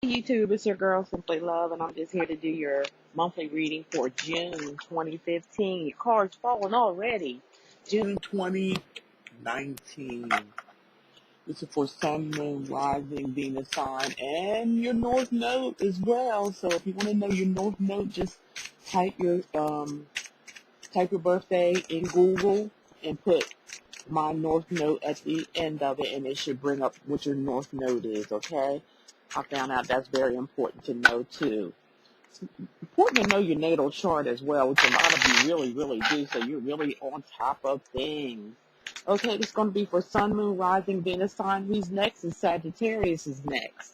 YouTube, it's your girl Simply Love, and I'm just here to do your monthly reading for June 2015. Your card's falling already. June 2019. This is for Sun, Moon, Rising, Venus sign, and your North Node as well. So if you want to know your North Node, just type your birthday in Google and put my North Node at the end of it, and it should bring up what your North Node is. Okay. I found out that's very important to know too. It's important to know your natal chart as well, which a lot of you really, really do, so you're really on top of things. Okay, this is going to be for Sun, Moon, Rising, Venus sign. Who's next? And Sagittarius is next.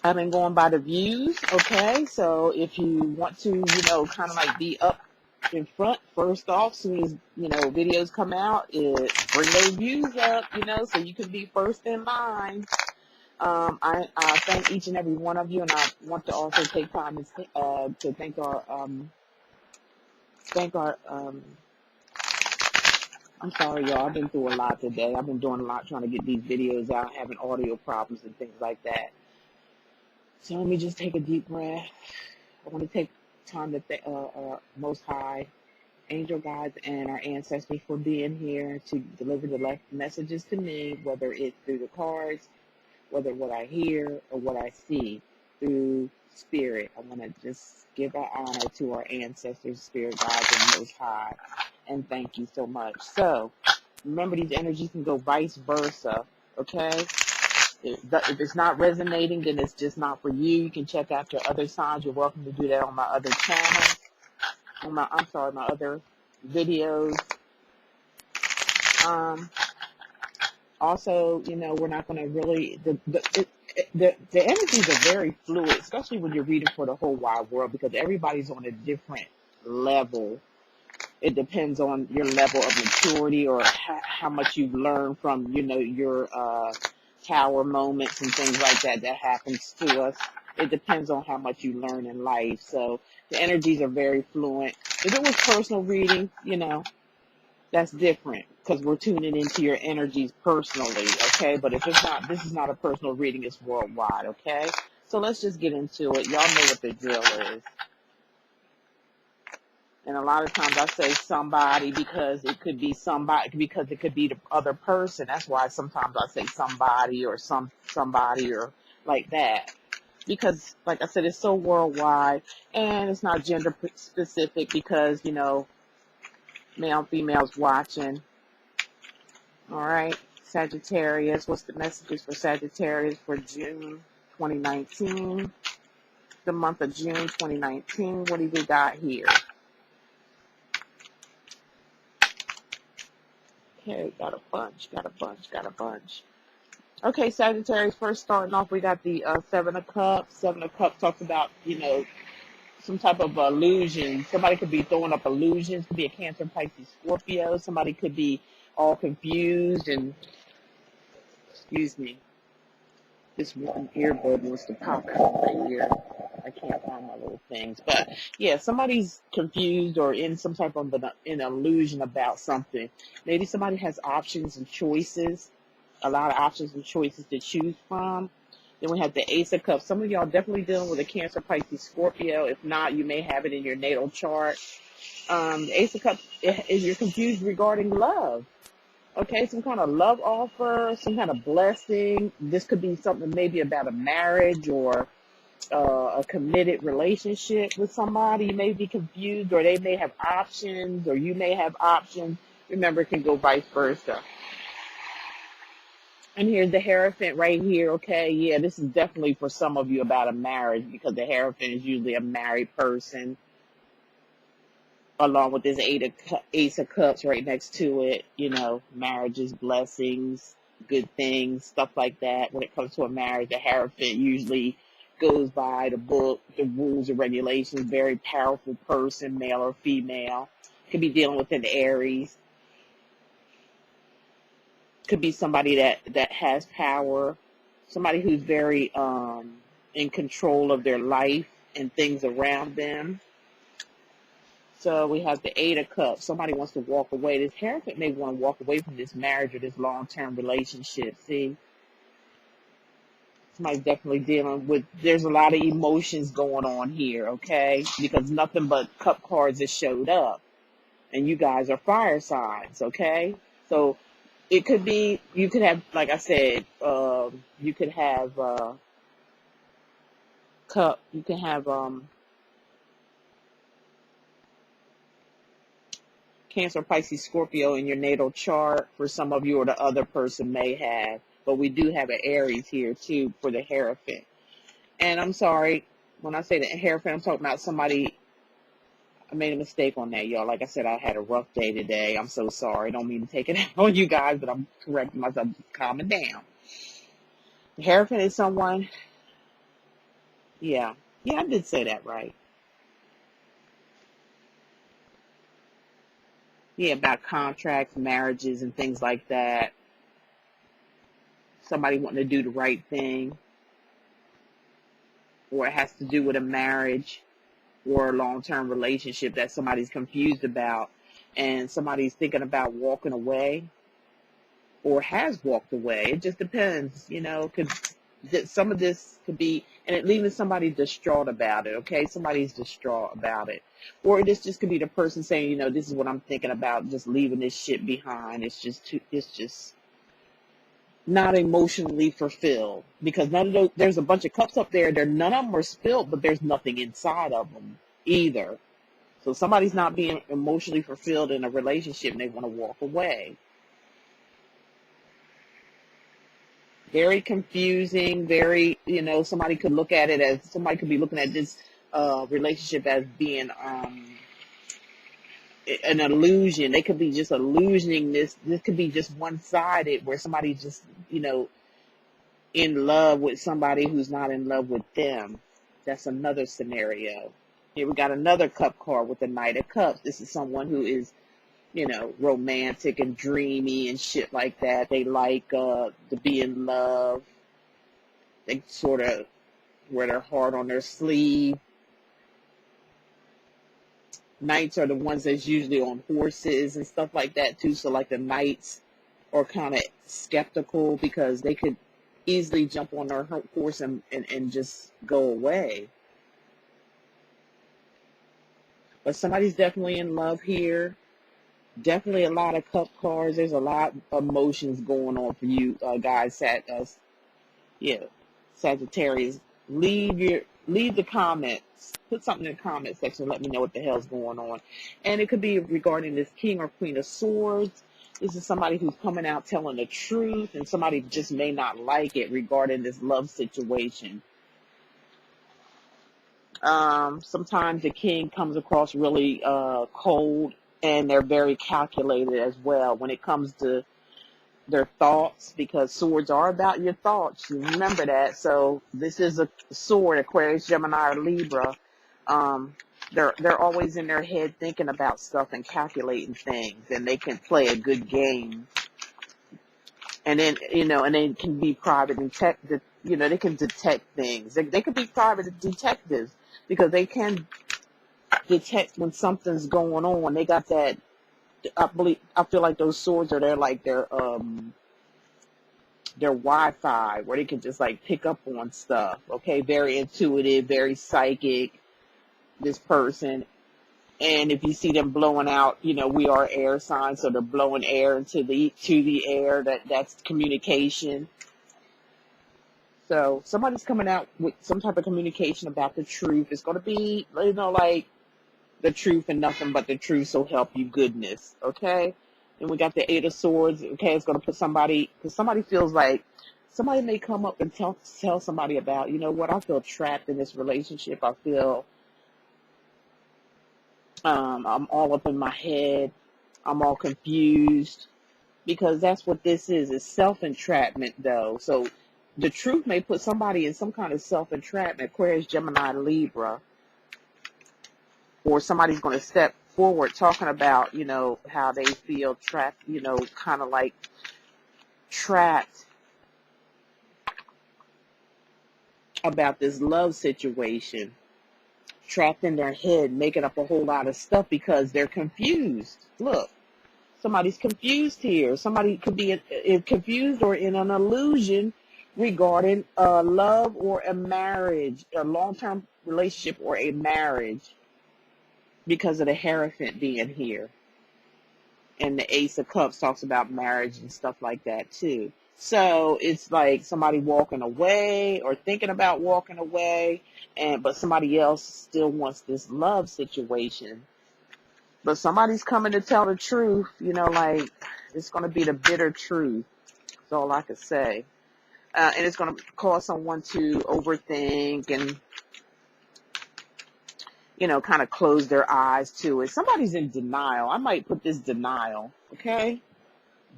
I've been going by the views, okay? So if you want to, kind of like be up in front first off, soon as, videos come out, bring those views up, so you can be first in line. I thank each and every one of you, and I want to also take time to thank our I'm sorry, y'all. I've been through a lot today. I've been doing a lot trying to get these videos out, having audio problems and things like that. So let me just take a deep breath. I want to take time to thank Most High, angel guides, and our ancestors for being here to deliver the messages to me, whether it's through the cards, whether what I hear or what I see through spirit. I want to just give our honor to our ancestors, spirit guides, and Most High. And thank you so much. So, remember, these energies can go vice versa, okay? If it's not resonating, then it's just not for you. You can check out your other signs. You're welcome to do that on my other channels, my other videos. Also, we're not going to really, the energies are very fluid, especially when you're reading for the whole wide world, because everybody's on a different level. It depends on your level of maturity or how much you've learned from, your tower moments and things like that happens to us. It depends on how much you learn in life. So the energies are very fluent. If it was personal reading, that's different because we're tuning into your energies personally, okay? But if it's not, this is not a personal reading, it's worldwide, okay? So let's just get into it. Y'all know what the drill is. And a lot of times I say somebody because it could be somebody, because it could be the other person. That's why sometimes I say somebody or somebody or like that. Because, like I said, it's so worldwide and it's not gender specific because, male, females watching. All right, Sagittarius. What's the messages for Sagittarius for June 2019? The month of June 2019. What do we got here? Okay, got a bunch. Okay, Sagittarius, first starting off, we got the Seven of Cups. Seven of Cups talks about, some type of illusion. Somebody could be throwing up illusions. Could be a Cancer, Pisces, Scorpio. Somebody could be all confused and, excuse me, this one earbud wants to pop out right here. I can't find my little things. But, yeah, somebody's confused or in some type of an illusion about something. Maybe somebody has options and choices, a lot of options and choices to choose from. Then we have the Ace of Cups. Some of y'all definitely dealing with a Cancer, Pisces, Scorpio. If not, you may have it in your natal chart. The Ace of Cups is you're confused regarding love. Okay, some kind of love offer, some kind of blessing. This could be something maybe about a marriage or a committed relationship with somebody. You may be confused, or they may have options, or you may have options. Remember, it can go vice versa. And here's the Hierophant right here, okay? Yeah, this is definitely for some of you about a marriage because the Hierophant is usually a married person along with this Ace of Cups right next to it. Marriages, blessings, good things, stuff like that. When it comes to a marriage, the Hierophant usually goes by the book, the rules and regulations, very powerful person, male or female. Could be dealing with an Aries. Could be somebody that has power, somebody who's very in control of their life and things around them. So we have the Eight of Cups. Somebody wants to walk away. This Hierophant may want to walk away from this marriage or this long-term relationship. See? Somebody's definitely dealing with, there's a lot of emotions going on here, okay? Because nothing but cup cards has showed up. And you guys are fire signs, okay? So it could be, you could have, like I said, you could have you can have Cancer, Pisces, Scorpio in your natal chart for some of you, or the other person may have. But we do have an Aries here too for the Hierophant. And I'm sorry, when I say the Hierophant, I'm talking about somebody. I made a mistake on that, y'all. Like I said, I had a rough day today. I'm so sorry. Don't mean to take it out on you guys, but I'm correcting myself. Just calming down. The Hierophant is someone, yeah. Yeah, I did say that right. Yeah, about contracts, marriages, and things like that. Somebody wanting to do the right thing, or it has to do with a marriage or a long-term relationship that somebody's confused about, and somebody's thinking about walking away or has walked away. It just depends, you know. Some of this could be, and it leaving somebody distraught about it. Okay, somebody's distraught about it, or this just could be the person saying, you know, this is what I'm thinking about, just leaving this shit behind. It's just not emotionally fulfilled, because none of those, there's a bunch of cups up there. None of them are spilled, but there's nothing inside of them either. So somebody's not being emotionally fulfilled in a relationship and they want to walk away. Very confusing, very, you know, somebody could look at it as, somebody could be looking at this relationship as being an illusion. They could be just illusioning this. This could be just one-sided, where somebody just, you know, in love with somebody who's not in love with them. That's another scenario. Here we got another cup card with the Knight of Cups. This is someone who is, you know, romantic and dreamy and shit like that. They like to be in love. They sort of wear their heart on their sleeve. Knights are the ones that's usually on horses and stuff like that too. So like the knights are kind of skeptical, because they could easily jump on their horse and just go away. But somebody's definitely in love here. Definitely a lot of cup cards. There's a lot of emotions going on for you guys. Sagittarius. Leave the comments. Put something in the comment section. Let me know what the hell's going on. And it could be regarding this King or Queen of Swords. This is somebody who's coming out telling the truth, and somebody just may not like it regarding this love situation. Sometimes the king comes across really cold, and they're very calculated as well when it comes to their thoughts, because swords are about your thoughts. You remember that. So this is a sword, Aquarius, Gemini, or Libra. They're always in their head thinking about stuff and calculating things, and they can play a good game. And then, you know, and they can be private detective. You know, they can detect things. They could be private detectives, because they can detect when something's going on. They got that. I feel like those swords are their Wi-Fi, where they can just like pick up on stuff. Okay, very intuitive, very psychic. This person, and if you see them blowing out, you know, we are air signs, so they're blowing air into the air. That's communication. So somebody's coming out with some type of communication about the truth. It's going to be, you know, like the truth and nothing but the truth, so help you goodness. Okay? And we got the Eight of Swords. Okay, it's going to put somebody, because somebody feels like, somebody may come up and tell somebody about, you know what, I feel trapped in this relationship. I feel I'm all up in my head. I'm all confused, because that's what this is. It's self-entrapment, though. So the truth may put somebody in some kind of self-entrapment. Aquarius, Gemini, Libra. Or somebody's going to step forward talking about, you know, how they feel trapped, you know, kind of like trapped about this love situation. Trapped in their head, making up a whole lot of stuff because they're confused. Look, somebody's confused here. Somebody could be confused or in an illusion regarding love or a marriage, a long-term relationship or a marriage, because of the Hierophant being here. And the Ace of Cups talks about marriage and stuff like that too. So it's like somebody walking away or thinking about walking away, but somebody else still wants this love situation. But somebody's coming to tell the truth, like it's going to be the bitter truth. That's all I could say. And it's going to cause someone to overthink and, kind of close their eyes to it. Somebody's in denial. I might put this denial, okay?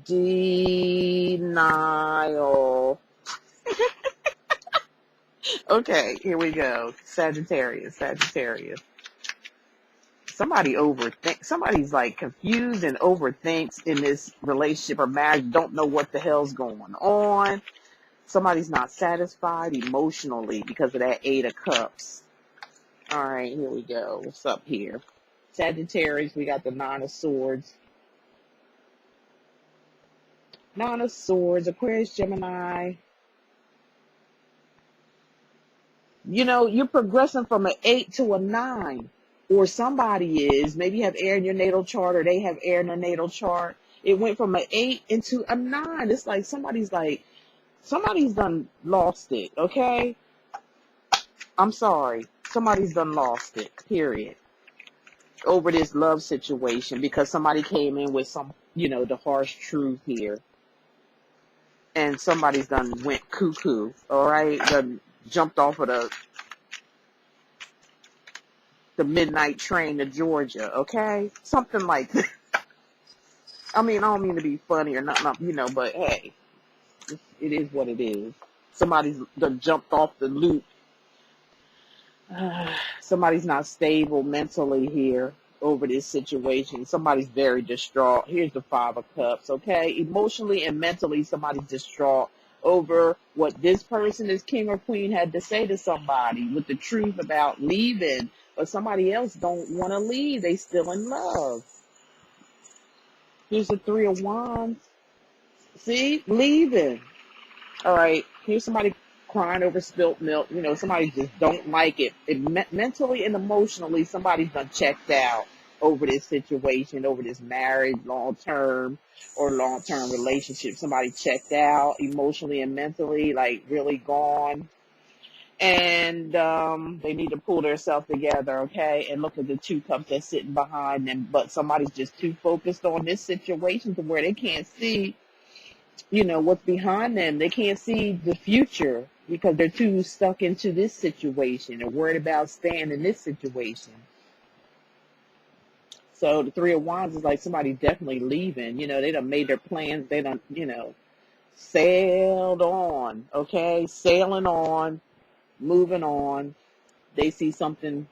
Denial. Okay, here we go. Sagittarius. Somebody's like confused and overthinks in this relationship or marriage, don't know what the hell's going on. Somebody's not satisfied emotionally because of that Eight of Cups. All right, here we go. What's up here? Sagittarius, we got the Nine of Swords. Nine of Swords, Aquarius, Gemini. You're progressing from an 8 to a 9. Or somebody is. Maybe you have air in your natal chart, or they have air in their natal chart. It went from an 8 into a 9. It's like somebody's done lost it, okay? I'm sorry. Somebody's done lost it, period. Over this love situation because somebody came in with some, the harsh truth here. And somebody's done went cuckoo, all right? Done jumped off of the midnight train to Georgia, okay? Something like that. I mean, I don't mean to be funny or not, but hey, it is what it is. Somebody's done jumped off the loop. Somebody's not stable mentally here over this situation. Somebody's very distraught. Here's the Five of Cups, okay? Emotionally and mentally, somebody's distraught over what this person, this king or queen, had to say to somebody with the truth about leaving. But somebody else don't want to leave. They still in love. Here's the Three of Wands. See? Leaving. All right. Here's somebody crying over spilt milk. Somebody just don't like it. Mentally and emotionally, somebody's done checked out over this situation, over this marriage, long-term relationship. Somebody checked out emotionally and mentally, like really gone. And they need to pull themselves together, okay? And look at the Two Cups that's sitting behind them. But somebody's just too focused on this situation to where they can't see, what's behind them. They can't see the future because they're too stuck into this situation and worried about staying in this situation. So the Three of Wands is like somebody definitely leaving. They done made their plans. They done, sailed on, okay? Sailing on. Moving on, they see something,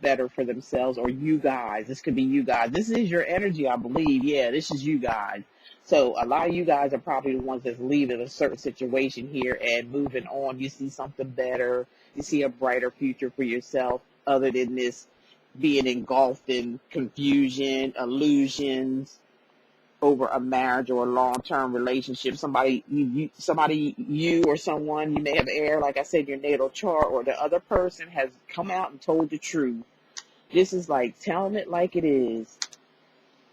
better for themselves or you guys. This could be you guys. This is your energy, I believe. Yeah, this is you guys. So a lot of you guys are probably the ones that's leaving a certain situation here and moving on. You see something better. You see a brighter future for yourself other than this being engulfed in confusion, illusions, over a marriage or a long-term relationship. Somebody, you or someone, you may have air, like I said, your natal chart, or the other person has come out and told the truth. This is like telling it like it is,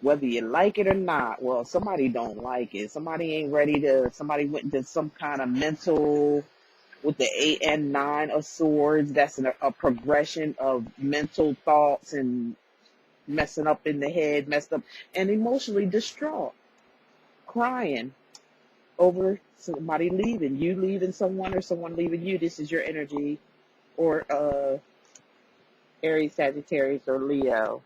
whether you like it or not. Well, somebody don't like it. Somebody went into some kind of mental, with the 8 and 9 of swords, that's a progression of mental thoughts and messing up in the head, messed up, and emotionally distraught, crying over somebody leaving, you leaving someone or someone leaving you. This is your energy, or Aries, Sagittarius, or Leo.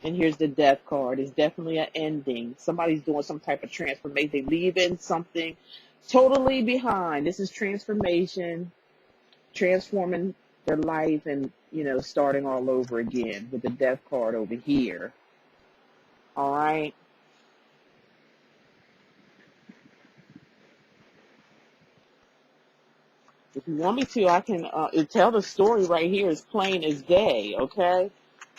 And here's the Death card. It's definitely an ending. Somebody's doing some type of transformation. They leaving something totally behind. This is transformation, transforming their life and, starting all over again with the Death card over here. All right. If you want me to, I can tell the story right here as plain as day, okay?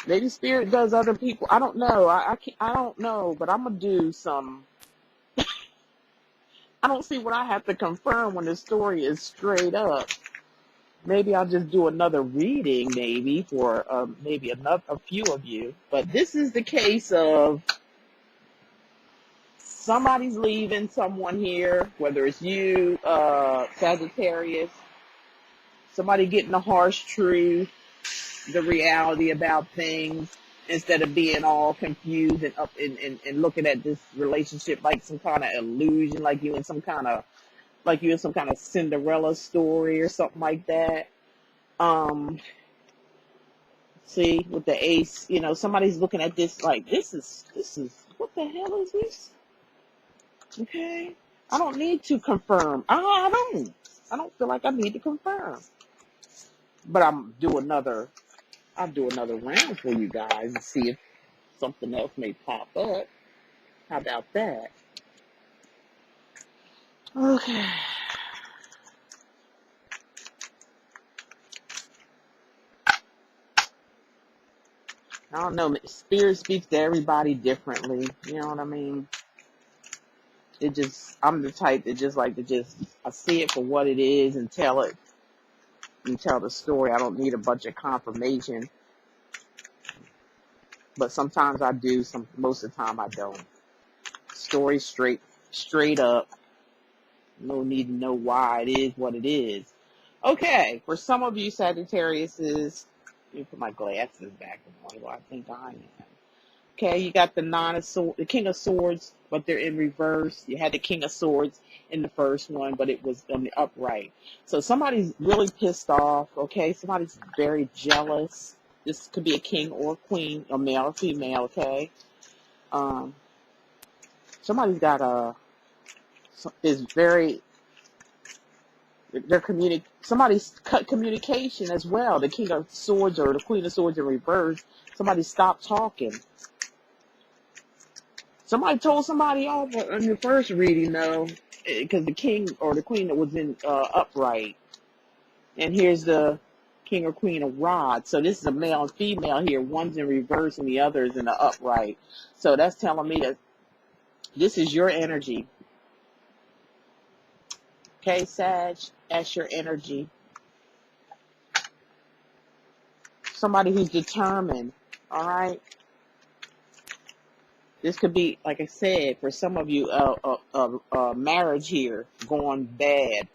Maybe Spirit does other people. I don't know. I don't know, but I'm going to do some. I don't see what I have to confirm when the story is straight up. Maybe I'll just do another reading, maybe for maybe a few of you. But this is the case of somebody's leaving someone here, whether it's you, Sagittarius, somebody getting the harsh truth, the reality about things, instead of being all confused and up and looking at this relationship like some kind of illusion, like you in some kind of Cinderella story or something like that. See, with the ace, somebody's looking at this like this is what the hell is this? Okay, I don't need to confirm. I don't feel like I need to confirm. But I'll do another round for you guys and see if something else may pop up. How about that? Okay. I don't know. Spirit speaks to everybody differently. You know what I mean? I'm the type that just like to I see it for what it is and tell it and tell the story. I don't need a bunch of confirmation. But sometimes I do. Most of the time I don't. Story straight up. No need to know why it is what it is. Okay, for some of you Sagittariuses, let me put my glasses back on. Well, I think I am. Okay, you got the King of Swords, but they're in reverse. You had the King of Swords in the first one, but it was on the upright. So somebody's really pissed off. Okay, somebody's very jealous. This could be a king or a queen, a male or female. Okay, somebody's got somebody's cut communication as well. The King of Swords or the Queen of Swords in reverse. Somebody stopped talking. Somebody told somebody off in the first reading, though, because the king or the queen that was in upright. And here's the king or queen of rods. So this is a male and female here. One's in reverse and the other is in the upright. So that's telling me that this is your energy. Okay, Sag, that's your energy. Somebody who's determined, all right? This could be, like I said, for some of you, a marriage here going bad.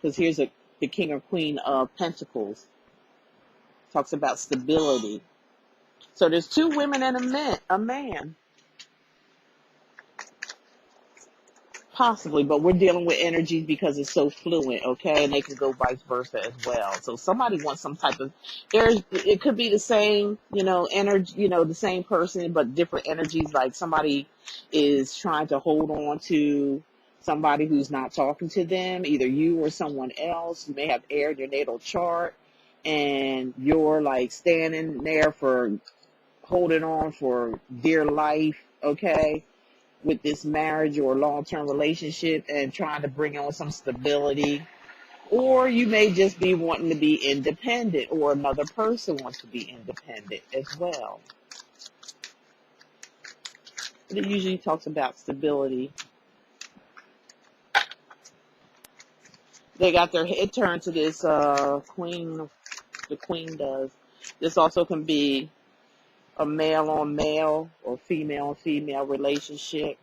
Because here's the king or queen of pentacles. Talks about stability. So there's two women and a man. Possibly, but we're dealing with energies because it's so fluent, okay? And they can go vice versa as well. So somebody wants some type of, it could be the same, energy, the same person, but different energies. Like somebody is trying to hold on to somebody who's not talking to them, either you or someone else. You may have air in your natal chart, and you're like standing there for holding on for dear life, okay? With this marriage or long-term relationship and trying to bring on some stability. Or you may just be wanting to be independent, or another person wants to be independent as well. But it usually talks about stability. They got their head turned to this queen. The queen does. This also can be a male on male or female on female relationship.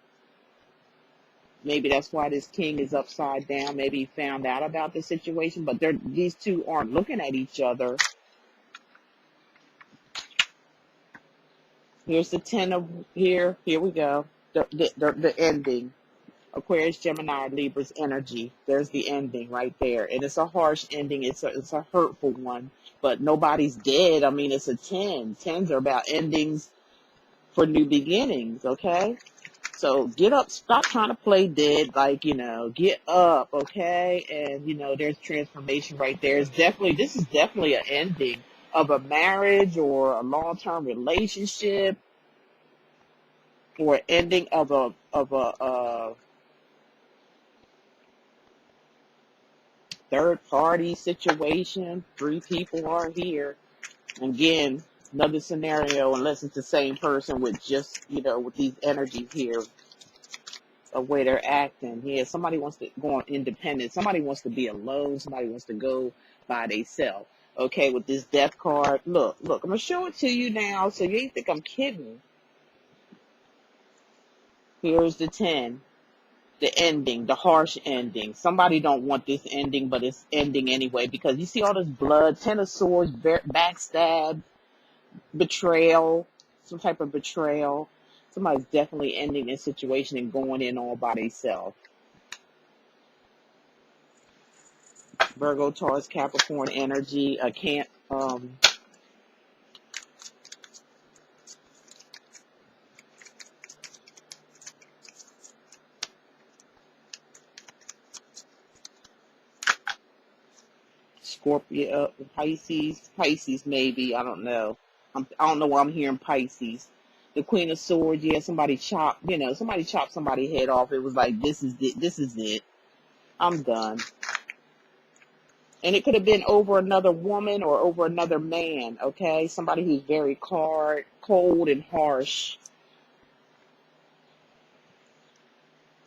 Maybe that's why this king is upside down. Maybe he found out about the situation, but these two aren't looking at each other. Here's the 10 of here. Here we go. The ending. Aquarius, Gemini, Libra's energy. There's the ending right there. And it's a harsh ending. It's a hurtful one. But nobody's dead. I mean, it's a 10. 10s are about endings for new beginnings, okay? So get up, stop trying to play dead, get up, okay? And, there's transformation right there. This is definitely an ending of a marriage or a long-term relationship, or ending of a third-party situation. 3 people are here. Again, another scenario, unless it's the same person with just, with these energies here. of where they're acting. Yeah, somebody wants to go on independent. Somebody wants to be alone. Somebody wants to go by themselves. Okay, with this death card. Look, I'm going to show it to you now so you ain't think I'm kidding. Here's the 10. The ending, the harsh ending. Somebody don't want this ending, but it's ending anyway because you see all this blood, 10 of swords, backstab, betrayal, some type of betrayal. Somebody's definitely ending this situation and going in all by themselves. Virgo, Taurus, Capricorn energy. I can't, Scorpio, Pisces maybe, I don't know. I don't know why I'm hearing Pisces. The Queen of Swords, yeah, somebody chopped somebody's head off. It was like, this is it. I'm done. And it could have been over another woman or over another man, okay? Somebody who's very cold and harsh.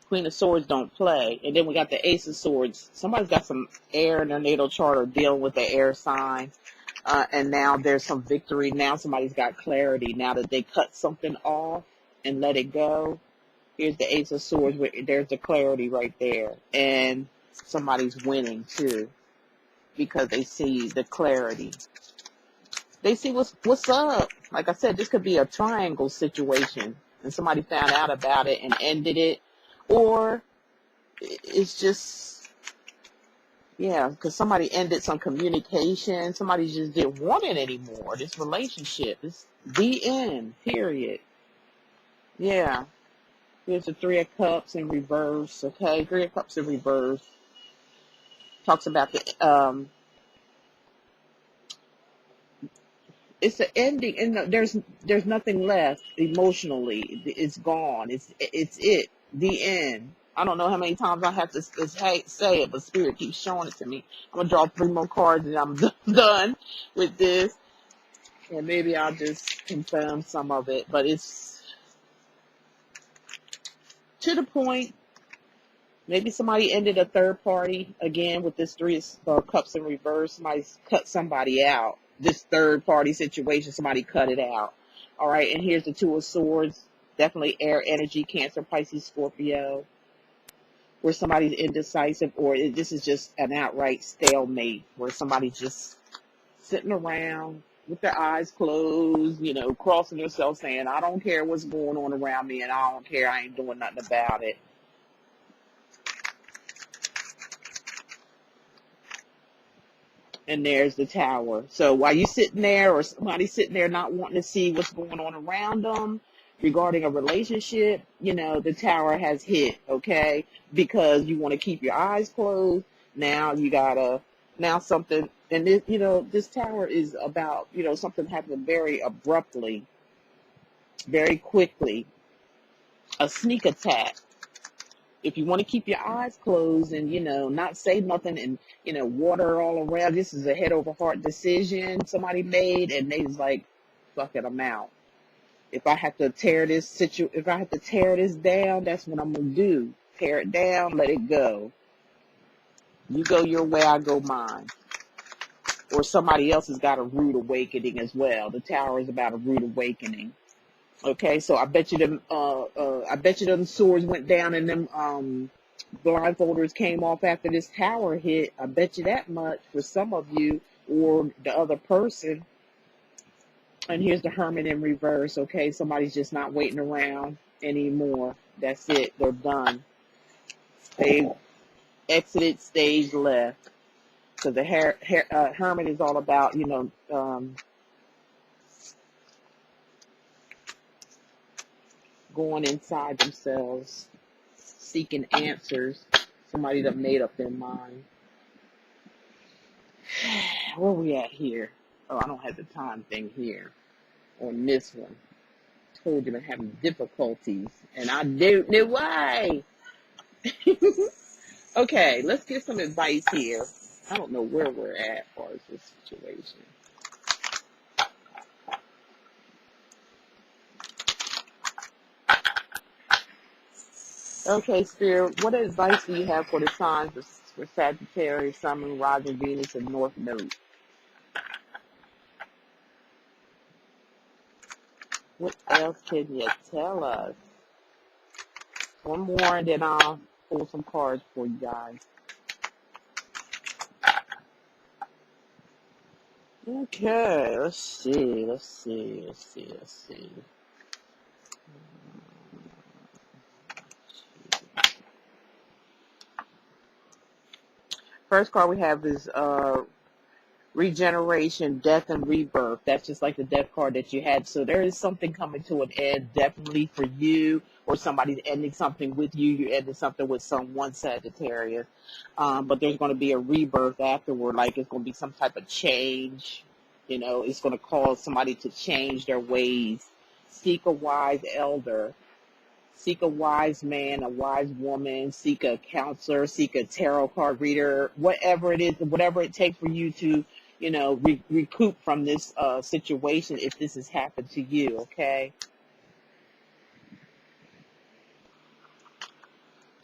Queen of Swords don't play. And then we got the Ace of Swords. Somebody's got some air in their natal chart or dealing with the air sign. And now there's some victory. Now somebody's got clarity. Now that they cut something off and let it go. Here's the Ace of Swords. There's the clarity right there. And somebody's winning too. Because they see the clarity. They see what's up. Like I said, this could be a triangle situation. And somebody found out about it and ended it. Or it's just, yeah, because somebody ended some communication. Somebody just didn't want it anymore. This relationship. It's the end, period. Yeah. Here's the Three of Cups in reverse, okay? Three of Cups in reverse. Talks about the, it's the ending, and there's nothing left emotionally. It's gone. It's it. The end. I don't know how many times I have to say it, but Spirit keeps showing it to me. I'm gonna draw 3 more cards, and I'm done with this. And maybe I'll just confirm some of it, but it's to the point. Maybe somebody ended a third party again with this Three of Cups in reverse. Somebody's cut somebody out. This third party situation, somebody cut it out. All right, and here's the Two of Swords. Definitely air energy, Cancer, Pisces, Scorpio. Where somebody's indecisive, or this is just an outright stalemate, where somebody's just sitting around with their eyes closed, crossing themselves, saying, I don't care what's going on around me, and I don't care, I ain't doing nothing about it. And there's the Tower. So while you're sitting there, or somebody's sitting there not wanting to see what's going on around them regarding a relationship, the Tower has hit, okay? Because you want to keep your eyes closed. Now something, and this Tower is about, something happening very abruptly, very quickly, a sneak attack. If you want to keep your eyes closed and, not say nothing and, water all around, this is a head over heart decision somebody made, and they was like, fuck it, I'm out. If I have to tear this down, that's what I'm going to do. Tear it down, let it go. You go your way, I go mine. Or somebody else has got a rude awakening as well. The Tower is about a rude awakening. Okay, so I bet you them swords went down and them blindfolders came off after this Tower hit. I bet you that much for some of you or the other person. And here's the Hermit in reverse. Okay, somebody's just not waiting around anymore. That's it. They're done. They exited stage left. So the Hermit is all about, going inside themselves, seeking answers. Somebody that made up their mind. Where we at here? Oh, I don't have the time thing here on this one. Told you I'm having difficulties, and I don't know why. Okay, let's get some advice here. I don't know where we're at as far as this situation. Okay, Spirit, what advice do you have for the signs for Sagittarius, Sun, Moon, Rising, Venus, and North Node? What else can you tell us? One more, and then I'll pull some cards for you guys. Okay, let's see. First card we have is regeneration, death, and rebirth. That's just like the death card that you had. So there is something coming to an end, definitely for you, or somebody's ending something with you. You're ending something with someone, Sagittarius. But there's going to be a rebirth afterward. Like it's going to be some type of change. You know, it's going to cause somebody to change their ways. Seek a wise elder. Seek a wise man, a wise woman, seek a counselor, seek a tarot card reader, whatever it is, whatever it takes for you to, you know, recoup from this situation if this has happened to you, okay?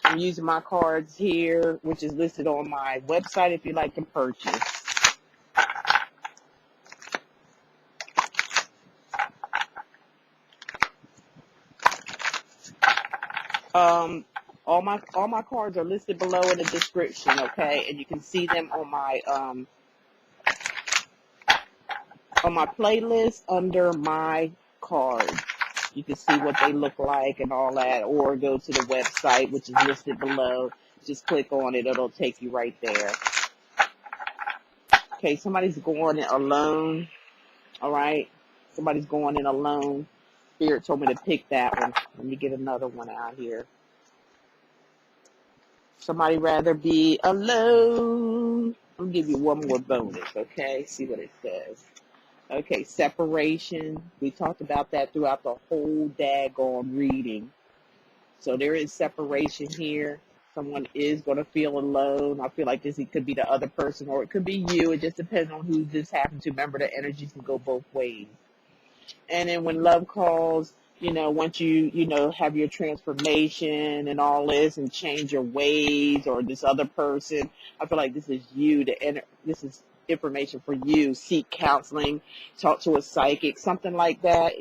I'm using my cards here, which is listed on my website if you'd like to purchase. All my cards are listed below in the description, okay? And you can see them on my playlist under my cards. You can see what they look like and all that, or go to the website, which is listed below. Just click on it. It'll take you right there. Okay, somebody's going in alone. All right? Somebody's going in alone. Spirit told me to pick that one. Let me get another one out here. Somebody rather be alone. I'll give you one more bonus, okay? See what it says. Okay, separation. We talked about that throughout the whole daggone reading. So there is separation here. Someone is going to feel alone. I feel like this could be the other person or it could be you. It just depends on who this happens to. Remember, the energies can go both ways. And then when love calls, you know, once you have your transformation and all this and change your ways, or this other person, I feel like this is you. This is information for you. Seek counseling, talk to a psychic, something like that.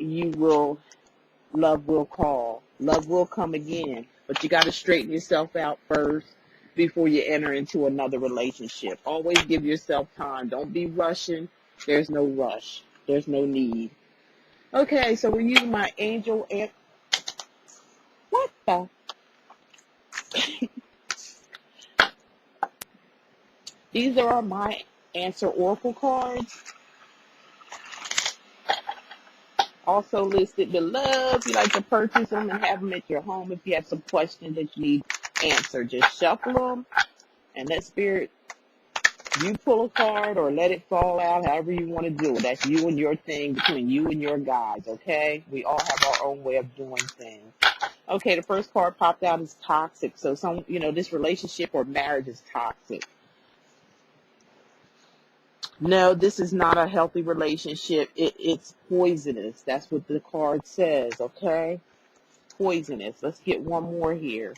Love will call. Love will come again. But you got to straighten yourself out first before you enter into another relationship. Always give yourself time. Don't be rushing. There's no rush. There's no need. Okay, so we're using my angel and what the? These are my answer oracle cards. Also listed below if you like to purchase them and have them at your home. If you have some questions that you need answered, just shuffle them and let spirit, you pull a card or let it fall out, however you want to do it. That's you and your thing, between you and your guides, okay? We all have our own way of doing things. Okay, the first card popped out is toxic. So this relationship or marriage is toxic. No, this is not a healthy relationship. It's poisonous. That's what the card says, okay? Poisonous. Let's get one more here.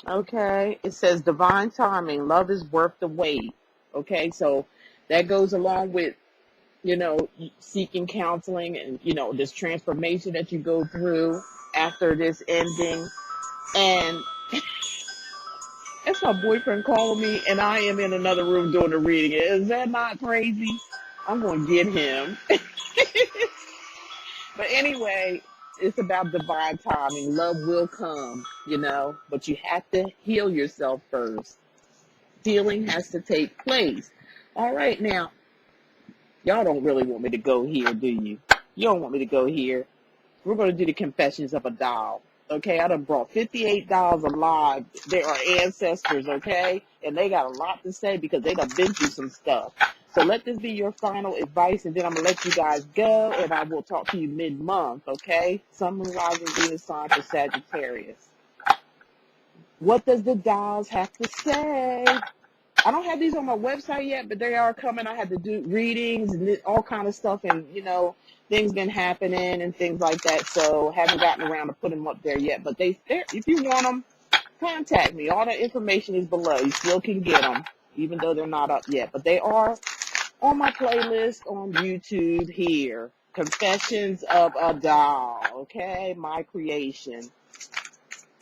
Okay, it says divine timing. Love is worth the wait. Okay, so that goes along with, seeking counseling and, this transformation that you go through after this ending. And that's my boyfriend calling me, and I am in another room doing the reading. Is that not crazy? I'm going to get him. But anyway, it's about divine timing. Love will come, but you have to heal yourself first. Healing has to take place. All right, now, y'all don't really want me to go here, do you? You don't want me to go here. We're going to do the confessions of a doll. Okay, I done brought 58 dolls alive. They are ancestors, okay? And they got a lot to say because they done been through some stuff. So let this be your final advice, and then I'm going to let you guys go, and I will talk to you mid-month, okay? Sun, Moon, Rising, Venus sign for Sagittarius. What does the dolls have to say? I don't have these on my website yet, but they are coming. I had to do readings and all kind of stuff, and things been happening and things like that. So haven't gotten around to putting them up there yet. But if you want them, contact me. All the information is below. You still can get them, even though they're not up yet. But they are on my playlist on YouTube here. Confessions of a Doll. Okay, my creation.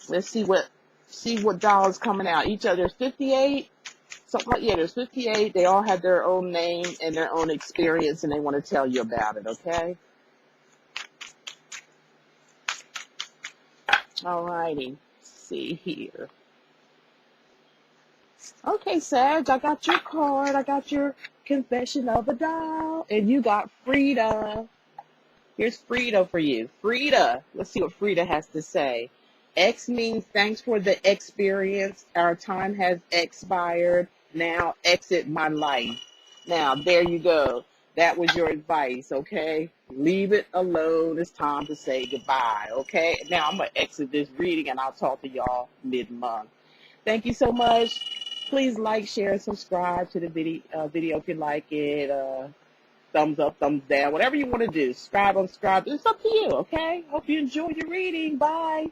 Let's see what doll is coming out. Each other there's 58. Something like, yeah, there's 58. They all have their own name and their own experience, and they want to tell you about it, okay? All righty. See here. Okay, Sag, I got your card. I got your confession of a doll. And you got Frida. Here's Frida for you. Frida. Let's see what Frida has to say. X means thanks for the experience. Our time has expired. Now exit my life. Now, there you go. That was your advice, okay? Leave it alone. It's time to say goodbye, okay? Now, I'm going to exit this reading, and I'll talk to y'all mid-month. Thank you so much. Please like, share, and subscribe to the video if you like it. Thumbs up, thumbs down, whatever you want to do. Subscribe, unsubscribe. It's up to you, okay? Hope you enjoy your reading. Bye.